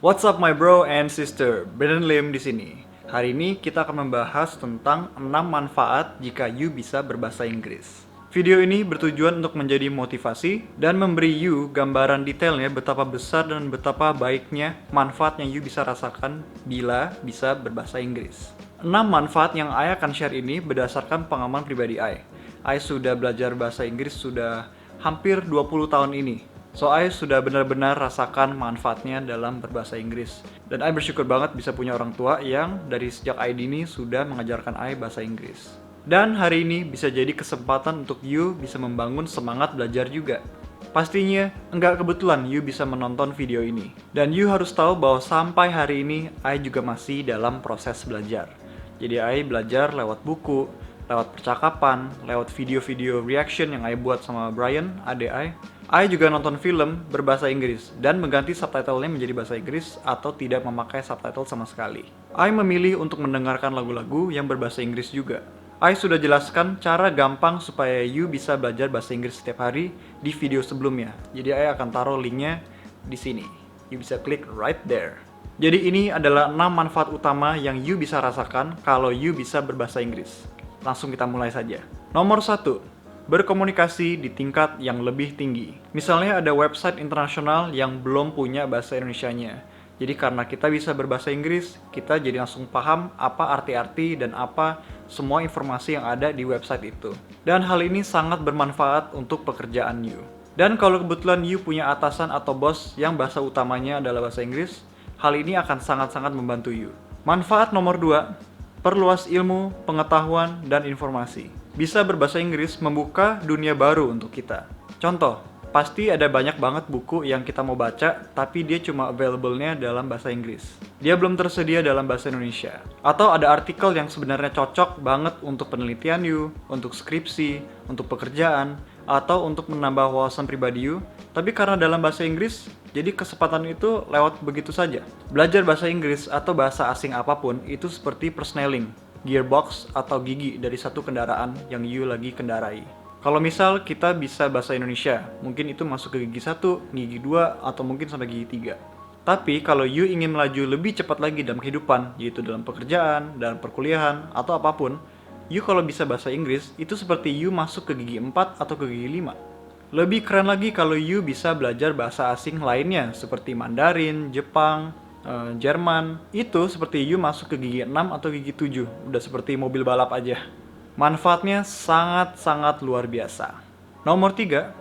What's up my bro and sister, Brandon Lim di sini. Hari ini kita akan membahas tentang 6 manfaat jika you bisa berbahasa Inggris. Video ini bertujuan untuk menjadi motivasi dan memberi you gambaran detailnya betapa besar dan betapa baiknya manfaat yang you bisa rasakan bila bisa berbahasa Inggris. 6 manfaat yang I akan share ini berdasarkan pengalaman pribadi I. I sudah belajar bahasa Inggris sudah hampir 20 tahun ini. So, I sudah benar-benar rasakan manfaatnya dalam berbahasa Inggris. Dan I bersyukur banget bisa punya orang tua yang dari sejak I dini sudah mengajarkan I bahasa Inggris. Dan hari ini bisa jadi kesempatan untuk you bisa membangun semangat belajar juga. Pastinya, enggak kebetulan you bisa menonton video ini. Dan you harus tahu bahwa sampai hari ini, I juga masih dalam proses belajar. Jadi I belajar lewat buku, lewat percakapan, lewat video-video reaction yang I buat sama Brian, adik I juga nonton film berbahasa Inggris dan mengganti subtitlenya menjadi bahasa Inggris atau tidak memakai subtitle sama sekali. I memilih untuk mendengarkan lagu-lagu yang berbahasa Inggris juga. I sudah jelaskan cara gampang supaya you bisa belajar bahasa Inggris setiap hari di video sebelumnya. Jadi I akan taruh linknya di sini. You bisa klik right there. Jadi ini adalah 6 manfaat utama yang you bisa rasakan kalau you bisa berbahasa Inggris. Langsung kita mulai saja. Nomor 1. Berkomunikasi di tingkat yang lebih tinggi. Misalnya ada website internasional yang belum punya bahasa Indonesianya. Jadi karena kita bisa berbahasa Inggris, kita jadi langsung paham apa arti-arti dan apa semua informasi yang ada di website itu. Dan hal ini sangat bermanfaat untuk pekerjaan you. Dan kalau kebetulan you punya atasan atau bos yang bahasa utamanya adalah bahasa Inggris, hal ini akan sangat-sangat membantu you. Manfaat nomor 2, perluas ilmu, pengetahuan, dan informasi. Bisa berbahasa Inggris membuka dunia baru untuk kita. Contoh, pasti ada banyak banget buku yang kita mau baca, tapi dia cuma available-nya dalam bahasa Inggris. Dia belum tersedia dalam bahasa Indonesia. Atau ada artikel yang sebenarnya cocok banget untuk penelitian you, untuk skripsi, untuk pekerjaan, atau untuk menambah wawasan pribadi you, tapi karena dalam bahasa Inggris, jadi kesempatan itu lewat begitu saja. Belajar bahasa Inggris atau bahasa asing apapun itu seperti persneling, gearbox atau gigi dari satu kendaraan yang you lagi kendarai. Kalau misal kita bisa bahasa Indonesia, mungkin itu masuk ke gigi 1, gigi 2, atau mungkin sampai gigi 3. Tapi kalau you ingin melaju lebih cepat lagi dalam kehidupan, yaitu dalam pekerjaan, dalam perkuliahan, atau apapun, you kalau bisa bahasa Inggris, itu seperti you masuk ke gigi 4 atau ke gigi 5. Lebih keren lagi kalau you bisa belajar bahasa asing lainnya, seperti Mandarin, Jepang, Jerman. Itu seperti you masuk ke gigi 6 atau gigi 7, udah seperti mobil balap aja. Manfaatnya sangat-sangat luar biasa. Nomor 3,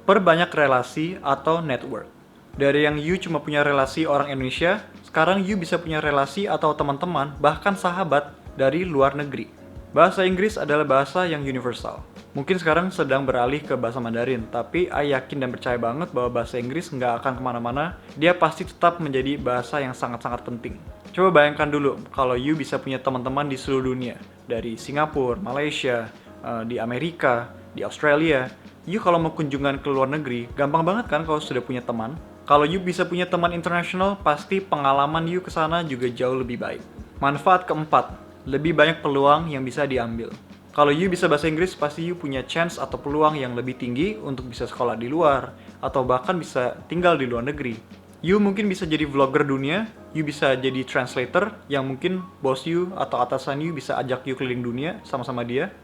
perbanyak relasi atau network. Dari yang you cuma punya relasi orang Indonesia, sekarang you bisa punya relasi atau teman-teman, bahkan sahabat dari luar negeri. Bahasa Inggris adalah bahasa yang universal. Mungkin sekarang sedang beralih ke bahasa Mandarin, tapi I yakin dan percaya banget bahwa bahasa Inggris nggak akan kemana-mana, dia pasti tetap menjadi bahasa yang sangat-sangat penting. Coba bayangkan dulu, kalau you bisa punya teman-teman di seluruh dunia, dari Singapura, Malaysia, di Amerika, di Australia, you kalau mau kunjungan ke luar negeri, gampang banget kan kalau sudah punya teman. Kalau you bisa punya teman internasional, pasti pengalaman you ke sana juga jauh lebih baik. Manfaat keempat, lebih banyak peluang yang bisa diambil. Kalau you bisa bahasa Inggris, pasti you punya chance atau peluang yang lebih tinggi untuk bisa sekolah di luar, atau bahkan bisa tinggal di luar negeri. You mungkin bisa jadi vlogger dunia, you bisa jadi translator, yang mungkin bos you atau atasan you bisa ajak you keliling dunia sama-sama dia.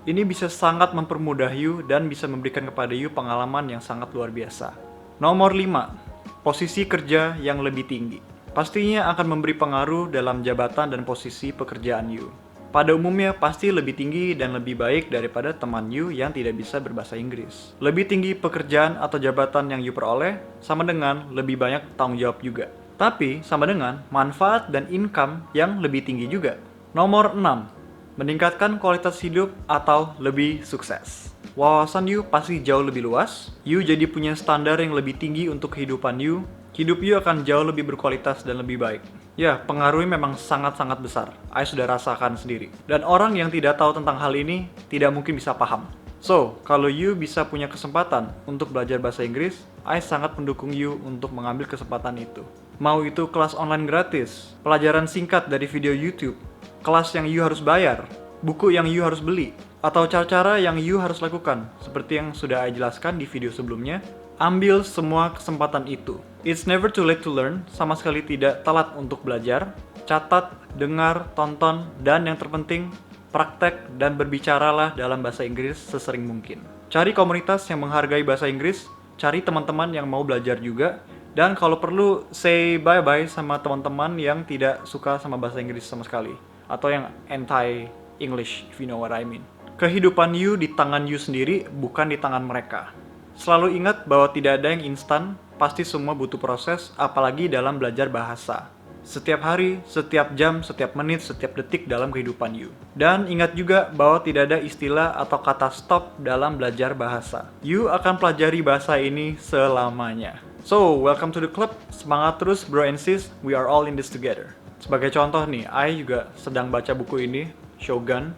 Ini bisa sangat mempermudah you dan bisa memberikan kepada you pengalaman yang sangat luar biasa. Nomor 5, posisi kerja yang lebih tinggi. Pastinya akan memberi pengaruh dalam jabatan dan posisi pekerjaan you. Pada umumnya pasti lebih tinggi dan lebih baik daripada teman you yang tidak bisa berbahasa Inggris. Lebih tinggi pekerjaan atau jabatan yang you peroleh, sama dengan lebih banyak tanggung jawab juga. Tapi sama dengan manfaat dan income yang lebih tinggi juga. Nomor 6, meningkatkan kualitas hidup atau lebih sukses. Wawasan you pasti jauh lebih luas, you jadi punya standar yang lebih tinggi untuk kehidupan you, hidup you akan jauh lebih berkualitas dan lebih baik. Ya, pengaruhnya memang sangat-sangat besar. I sudah rasakan sendiri. Dan orang yang tidak tahu tentang hal ini tidak mungkin bisa paham. So, kalau you bisa punya kesempatan untuk belajar bahasa Inggris, I sangat mendukung you untuk mengambil kesempatan itu. Mau itu kelas online gratis, pelajaran singkat dari video YouTube, kelas yang you harus bayar, buku yang you harus beli, atau cara-cara yang you harus lakukan, seperti yang sudah I jelaskan di video sebelumnya, Ambil semua kesempatan itu. It's never too late to learn, sama sekali tidak telat untuk belajar. Catat, dengar, tonton, dan yang terpenting, praktek dan berbicaralah dalam bahasa Inggris sesering mungkin. Cari komunitas yang menghargai bahasa Inggris, cari teman-teman yang mau belajar juga, dan kalau perlu say bye-bye sama teman-teman yang tidak suka sama bahasa Inggris sama sekali, atau yang anti-English, if you know what I mean. Kehidupan you di tangan you sendiri, bukan di tangan mereka. Selalu ingat bahwa tidak ada yang instan, pasti semua butuh proses, apalagi dalam belajar bahasa. Setiap hari, setiap jam, setiap menit, setiap detik dalam kehidupan you. Dan ingat juga bahwa tidak ada istilah atau kata stop dalam belajar bahasa. You akan pelajari bahasa ini selamanya. So, welcome to the club. Semangat terus bro and sis, we are all in this together. Sebagai contoh nih, I juga sedang baca buku ini, Shogun.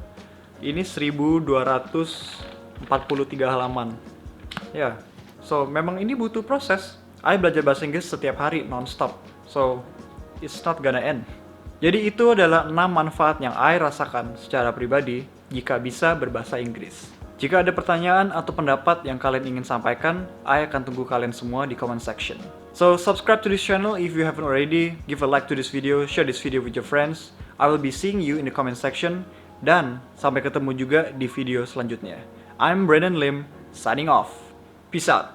Ini 1243 halaman. Ya, so memang ini butuh proses. I belajar bahasa Inggris setiap hari non-stop. So, it's not gonna end. Jadi itu adalah 6 manfaat yang I rasakan secara pribadi jika bisa berbahasa Inggris. Jika ada pertanyaan atau pendapat yang kalian ingin sampaikan, I akan tunggu kalian semua di comment section. So subscribe to this channel if you haven't already, give a like to this video, share this video with your friends. I will be seeing you in the comment section, dan sampai ketemu juga di video selanjutnya. I'm Brandon Lim, signing off. Peace out.